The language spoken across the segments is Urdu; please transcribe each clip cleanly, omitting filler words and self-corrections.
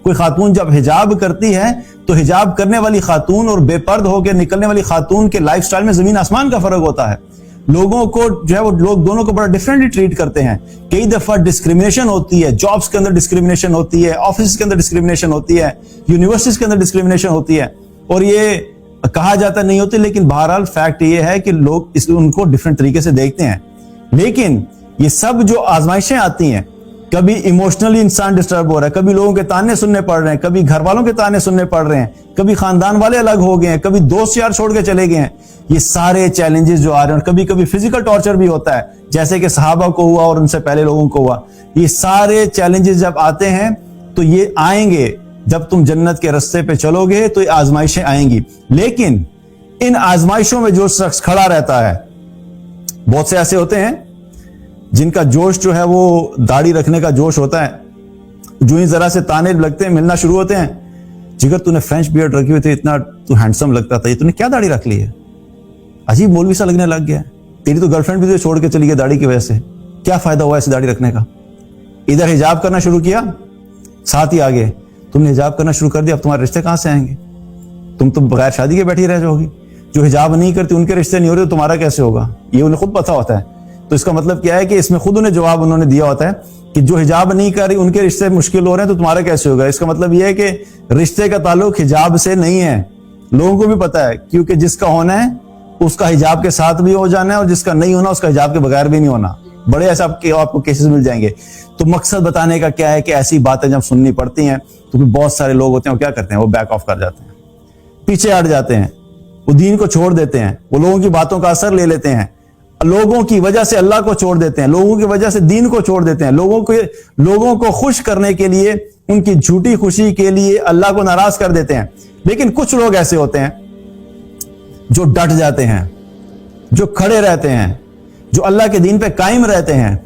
کوئی خاتون جب حجاب کرتی ہے تو حجاب کرنے والی خاتون اور بے پرد ہو کے نکلنے والی خاتون کے لائف سٹائل میں زمین آسمان کا فرق ہوتا ہے. لوگوں کو جو ہے وہ لوگ دونوں کو بڑا ڈفرینٹلی ٹریٹ کرتے ہیں. کئی دفعہ ڈسکریمنیشن ہوتی ہے, جابس کے اندر ڈسکریمنیشن ہوتی ہے, آفس کے اندر ڈسکریمنیشن ہوتی ہے, یونیورسٹیز کے اندر ڈسکریمنیشن ہوتی ہے, اور یہ کہا جاتا نہیں ہوتی, لیکن بہرحال فیکٹ یہ ہے کہ لوگ ان کو ڈفرینٹ طریقے سے دیکھتے ہیں. لیکن یہ سب جو آزمائشیں آتی ہیں, کبھی ایموشنلی انسان ڈسٹرب ہو رہا ہے, کبھی لوگوں کے تانے سننے پڑ رہے ہیں, کبھی گھر والوں کے تانے سننے پڑ رہے ہیں, کبھی خاندان والے الگ ہو گئے ہیں, کبھی دوست یار چھوڑ کے چلے گئے ہیں, یہ سارے چیلنجز جو آ رہے ہیں, اور کبھی کبھی فزیکل ٹارچر بھی ہوتا ہے جیسے کہ صحابہ کو ہوا اور ان سے پہلے لوگوں کو ہوا. یہ سارے چیلنجز جب آتے ہیں تو یہ آئیں گے, جب تم جنت کے رستے پہ چلو گے تو یہ آزمائشیں آئیں گی. لیکن ان آزمائشوں میں جو شخص کھڑا رہتا ہے, بہت سے ایسے ہوتے ہیں جن کا جوش جو ہے وہ داڑھی رکھنے کا جوش ہوتا ہے, جو ہی ذرا سے تانے لگتے ہیں ملنا شروع ہوتے ہیں, جگر تو نے فرینچ بیئرڈ رکھی ہوئی تھی, اتنا تو ہینڈسم لگتا تھا, یہ تو نے کیا داڑھی رکھ لی ہے, عجیب مولوی سا لگنے لگ گیا ہے, تیری تو گرل فرینڈ بھی تو چھوڑ کے چلی گئی داڑھی کی وجہ سے, کیا فائدہ ہوا ایسی داڑھی رکھنے کا. ادھر حجاب کرنا شروع کیا, ساتھ ہی آگے تم نے حجاب کرنا شروع کر دیا, اب تمہارے رشتے کہاں سے آئیں گے, تم تو بغیر شادی کے بیٹھی رہ جاؤ گی. جو حجاب نہیں کرتی ان کے رشتے نہیں ہو رہے تو تمہارا کیسے ہوگا, یہ انہیں خود پتہ ہوتا ہے. تو اس کا مطلب کیا ہے کہ اس میں خود انہیں جواب انہوں نے دیا ہوتا ہے کہ جو حجاب نہیں کر رہی ان کے رشتے مشکل ہو رہے ہیں تو تمہارا کیسے ہوگا. اس کا مطلب یہ ہے کہ رشتے کا تعلق حجاب سے نہیں ہے. لوگوں کو بھی پتا ہے, کیونکہ جس کا ہونا ہے اس کا حجاب کے ساتھ بھی ہو جانا ہے, اور جس کا نہیں ہونا اس کا حجاب کے بغیر بھی نہیں ہونا. بڑے ایسے آپ کو کیسز مل جائیں گے. تو مقصد بتانے کا کیا ہے کہ ایسی باتیں جب سننی پڑتی ہیں تو بہت سارے لوگ ہوتے ہیں وہ کیا کرتے ہیں, وہ بیک آف کر جاتے ہیں, پیچھے ہٹ جاتے ہیں, وہ دین کو چھوڑ دیتے ہیں, وہ لوگوں کی باتوں کا اثر لے لیتے ہیں, لوگوں کی وجہ سے اللہ کو چھوڑ دیتے ہیں, لوگوں کی وجہ سے دین کو چھوڑ دیتے ہیں, لوگوں کو خوش کرنے کے لیے, ان کی جھوٹی خوشی کے لیے اللہ کو ناراض کر دیتے ہیں. لیکن کچھ لوگ ایسے ہوتے ہیں جو ڈٹ جاتے ہیں, جو کھڑے رہتے ہیں, جو اللہ کے دین پہ قائم رہتے ہیں.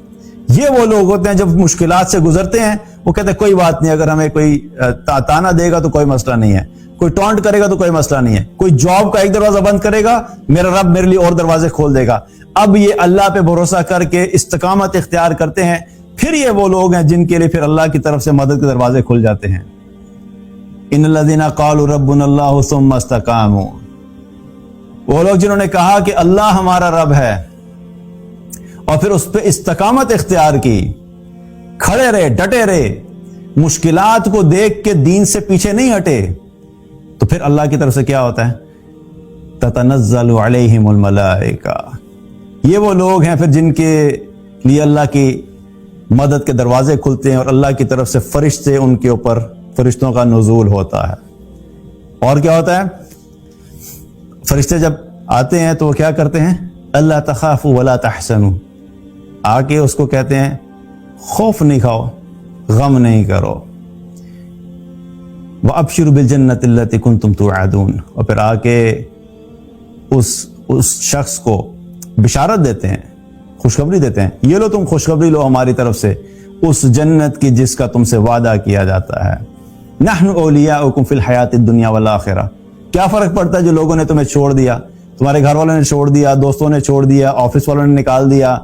یہ وہ لوگ ہوتے ہیں جب مشکلات سے گزرتے ہیں وہ کہتے ہیں کوئی بات نہیں, اگر ہمیں کوئی تانا دے گا تو کوئی مسئلہ نہیں ہے, کوئی ٹونٹ کرے گا تو کوئی مسئلہ نہیں ہے, کوئی جاب کا ایک دروازہ بند کرے گا میرا رب میرے لیے اور دروازے کھول دے گا. اب یہ اللہ پہ بھروسہ کر کے استقامت اختیار کرتے ہیں, پھر یہ وہ لوگ ہیں جن کے لیے پھر اللہ کی طرف سے مدد کے دروازے کھل جاتے ہیں. ان الذین قالوا ربنا اللہ ثم استقاموا, وہ لوگ جنہوں نے کہا کہ اللہ ہمارا رب ہے اور پھر اس پہ استقامت اختیار کی, کھڑے رہے, ڈٹے رہے, مشکلات کو دیکھ کے دین سے پیچھے نہیں ہٹے, تو پھر اللہ کی طرف سے کیا ہوتا ہے, تتنزل علیہم الملائکہ. یہ وہ لوگ ہیں پھر جن کے لیے اللہ کی مدد کے دروازے کھلتے ہیں اور اللہ کی طرف سے فرشتے ان کے اوپر, فرشتوں کا نزول ہوتا ہے. اور کیا ہوتا ہے, فرشتے جب آتے ہیں تو وہ کیا کرتے ہیں, اللہ تخافوا ولا تحزنوا, آ کے اس کو کہتے ہیں خوف نہیں کھاؤ, غم نہیں کرو, وَأَبْشِرُوا بِالْجَنَّةِ الَّتِي كُنْتُمْ تُوعَدُونَ, اور پھر آ کے اس شخص کو بشارت دیتے ہیں, خوشخبری دیتے ہیں, یہ لو تم خوشخبری لو ہماری طرف سے اس جنت کی جس کا تم سے وعدہ کیا جاتا ہے. نحن اولیاؤکم فی الحیات الدنیا والآخرہ. کیا فرق پڑتا ہے جو لوگوں نے تمہیں چھوڑ دیا, تمہارے گھر والوں نے چھوڑ دیا, دوستوں نے چھوڑ دیا, آفس والوں نے نکال دیا,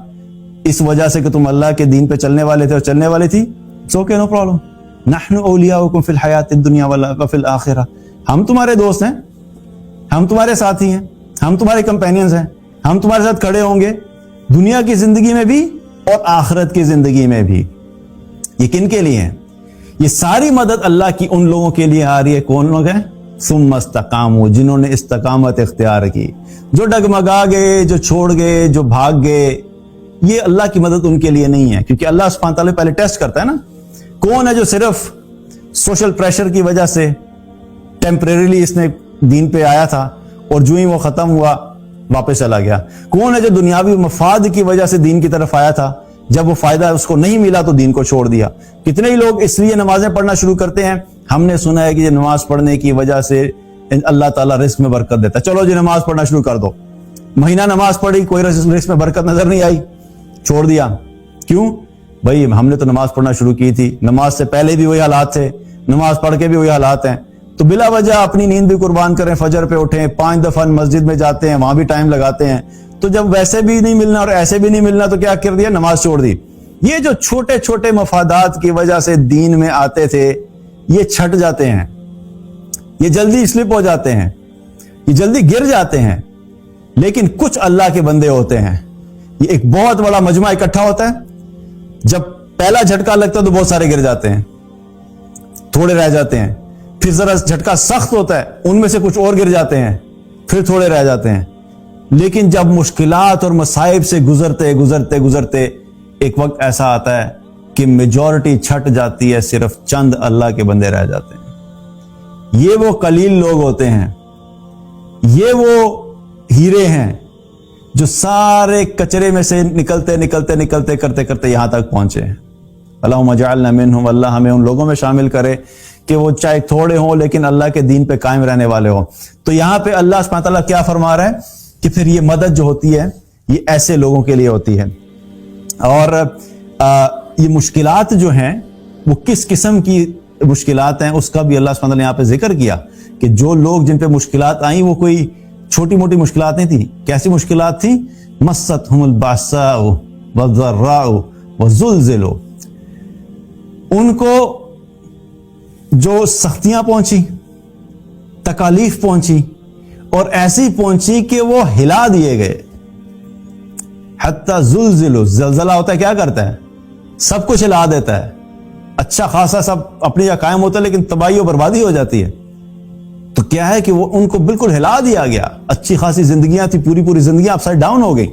اس وجہ سے کہ تم اللہ کے دین پہ چلنے والے تھے اور چلنے والی تھی. It's okay, no problem. نحن اولیاؤکم فی الحیات الدنیا وفی الآخرہ. ہم تمہارے دوست ہیں, ہم تمہارے ساتھی ہیں, ہم تمہارے کمپینینز ہیں, ہم تمہارے ساتھ کھڑے ہوں گے دنیا کی زندگی میں بھی اور آخرت کی زندگی میں بھی. یہ کن کے لیے ہیں, یہ ساری مدد اللہ کی ان لوگوں کے لیے آ رہی ہے. کون لوگ ہیں, ثم استقاموا, جنہوں نے استقامت اختیار کی, جو ڈگمگا گئے, جو چھوڑ گئے, جو بھاگ گئے. یہ اللہ کی مدد ان کے لیے نہیں ہے, کیونکہ اللہ سبحانہ وتعالی پہلے ٹیسٹ کرتا ہے نا. کون ہے جو صرف سوشل پریشر کی وجہ سے ٹیمپریریلی اس نے دین پہ آیا تھا اور جو ہی وہ ختم ہوا واپس چلا گیا. کون ہے جو دنیاوی مفاد کی وجہ سے دین کی طرف آیا تھا, جب وہ فائدہ اس کو نہیں ملا تو دین کو چھوڑ دیا. کتنے ہی لوگ اس لیے نمازیں پڑھنا شروع کرتے ہیں, ہم نے سنا ہے کہ یہ نماز پڑھنے کی وجہ سے اللہ تعالیٰ رزق میں برکت دیتا ہے, چلو جی نماز پڑھنا شروع کر دو. مہینہ نماز پڑھی, کوئی رزق میں برکت نظر نہیں آئی, چھوڑ دیا. کیوں بھائی, ہم نے تو نماز پڑھنا شروع کی تھی, نماز سے پہلے بھی وہی حالات تھے, نماز پڑھ کے بھی وہی حالات ہیں, تو بلا وجہ اپنی نیند بھی قربان کریں, فجر پہ اٹھیں, 5 دفعہ مسجد میں جاتے ہیں, وہاں بھی ٹائم لگاتے ہیں, تو جب ویسے بھی نہیں ملنا اور ایسے بھی نہیں ملنا تو کیا کر دیا, نماز چھوڑ دی. یہ جو چھوٹے چھوٹے مفادات کی وجہ سے دین میں آتے تھے, یہ چھٹ جاتے ہیں, یہ جلدی سلپ ہو جاتے ہیں, یہ جلدی گر جاتے ہیں. لیکن کچھ اللہ کے بندے ہوتے ہیں, یہ ایک بہت بڑا مجمع اکٹھا ہوتا ہے, جب پہلا جھٹکا لگتا ہے تو بہت سارے گر جاتے ہیں, تھوڑے رہ جاتے ہیں. پھر ذرا جھٹکا سخت ہوتا ہے, ان میں سے کچھ اور گر جاتے ہیں, پھر تھوڑے رہ جاتے ہیں. لیکن جب مشکلات اور مصائب سے گزرتے گزرتے گزرتے ایک وقت ایسا آتا ہے کہ میجورٹی چھٹ جاتی ہے, صرف چند اللہ کے بندے رہ جاتے ہیں. یہ وہ قلیل لوگ ہوتے ہیں, یہ وہ ہیرے ہیں جو سارے کچرے میں سے نکلتے نکلتے نکلتے کرتے کرتے یہاں تک پہنچے ہیں. اللہم اجعلنا منہم, اللہ ہمیں ان لوگوں میں شامل کرے کہ وہ چاہے تھوڑے ہوں لیکن اللہ کے دین پہ قائم رہنے والے ہوں. تو یہاں پہ اللہ سبحانہ تعالیٰ کیا فرما رہا ہے کہ پھر یہ مدد جو ہوتی ہے یہ ایسے لوگوں کے لیے ہوتی ہے. اور یہ مشکلات جو ہیں وہ کس قسم کی مشکلات ہیں اس کا بھی اللہ سبحانہ تعالیٰ نے یہاں پہ ذکر کیا کہ جو لوگ جن پہ مشکلات آئیں وہ کوئی چھوٹی موٹی مشکلات نہیں تھی. کیسی مشکلات تھی؟ مستہم الباساء والضراء وزلزلوا, ان کو جو سختیاں پہنچی, تکالیف پہنچی, اور ایسی پہنچی کہ وہ ہلا دیے گئے. حتی زلزلوا, زلزلہ ہوتا ہے کیا کرتا ہے؟ سب کچھ ہلا دیتا ہے. اچھا خاصا سب اپنی جگہ قائم ہوتا ہے لیکن تباہی و بربادی ہو جاتی ہے. تو کیا ہے کہ وہ ان کو بالکل ہلا دیا گیا. اچھی خاصی زندگیاں تھی, پوری پوری زندگیاں اپ سائڈ ڈاؤن ہو گئی.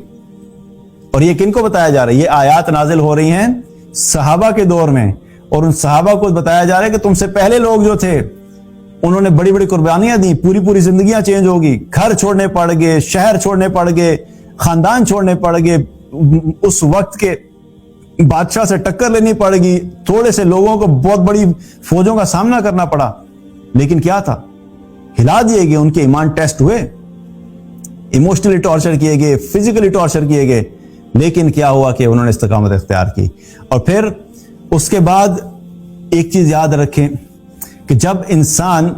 اور یہ کن کو بتایا جا رہا ہے؟ یہ آیات نازل ہو رہی ہیں صحابہ کے دور میں, اور ان صحابہ کو بتایا جا رہا ہے کہ تم سے پہلے لوگ جو تھے انہوں نے بڑی بڑی قربانیاں دی, پوری پوری زندگیاں چینج ہوگی, گھر چھوڑنے پڑ گئے, شہر چھوڑنے پڑ گئے, خاندان چھوڑنے پڑ گئے, اس وقت کے بادشاہ سے ٹکر لینی پڑ گئی, تھوڑے سے لوگوں کو بہت بڑی فوجوں کا سامنا کرنا پڑا. لیکن کیا تھا؟ ہلا دیے گئے. ان کے ایمان ٹیسٹ ہوئے, ایموشنلی ٹارچر کیے گئے, فزیکلی ٹارچر کیے گئے, لیکن کیا ہوا کہ انہوں نے استقامت اختیار کی. اور پھر اس کے بعد ایک چیز یاد رکھیں کہ جب انسان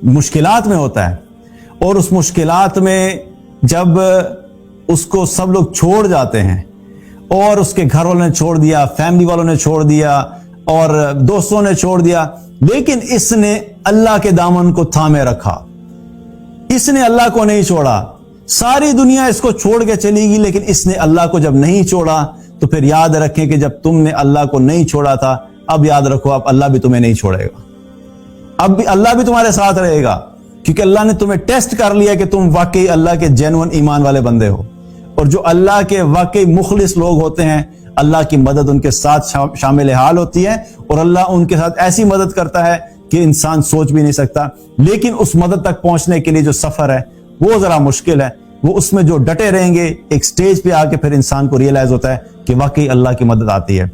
مشکلات میں ہوتا ہے اور اس مشکلات میں جب اس کو سب لوگ چھوڑ جاتے ہیں, اور اس کے گھر والوں نے چھوڑ دیا, فیملی والوں نے چھوڑ دیا, اور دوستوں نے چھوڑ دیا, لیکن اس نے اللہ کے دامن کو تھامے رکھا, اس نے اللہ کو نہیں چھوڑا. ساری دنیا اس کو چھوڑ کے چلی گئی لیکن اس نے اللہ کو جب نہیں چھوڑا, تو پھر یاد رکھیں کہ جب تم نے اللہ کو نہیں چھوڑا تھا, اب یاد رکھو اب اللہ بھی تمہیں نہیں چھوڑے گا, اب بھی اللہ بھی تمہارے ساتھ رہے گا, کیونکہ اللہ نے تمہیں ٹیسٹ کر لیا کہ تم واقعی اللہ کے جینوئن ایمان والے بندے ہو. اور جو اللہ کے واقعی مخلص لوگ ہوتے ہیں, اللہ کی مدد ان کے ساتھ شامل حال ہوتی ہے, اور اللہ ان کے ساتھ ایسی مدد کرتا ہے کہ انسان سوچ بھی نہیں سکتا. لیکن اس مدد تک پہنچنے کے لیے جو سفر ہے وہ ذرا مشکل ہے, وہ اس میں جو ڈٹے رہیں گے ایک سٹیج پہ آ کے پھر انسان کو ریئلائز ہوتا ہے کہ واقعی اللہ کی مدد آتی ہے.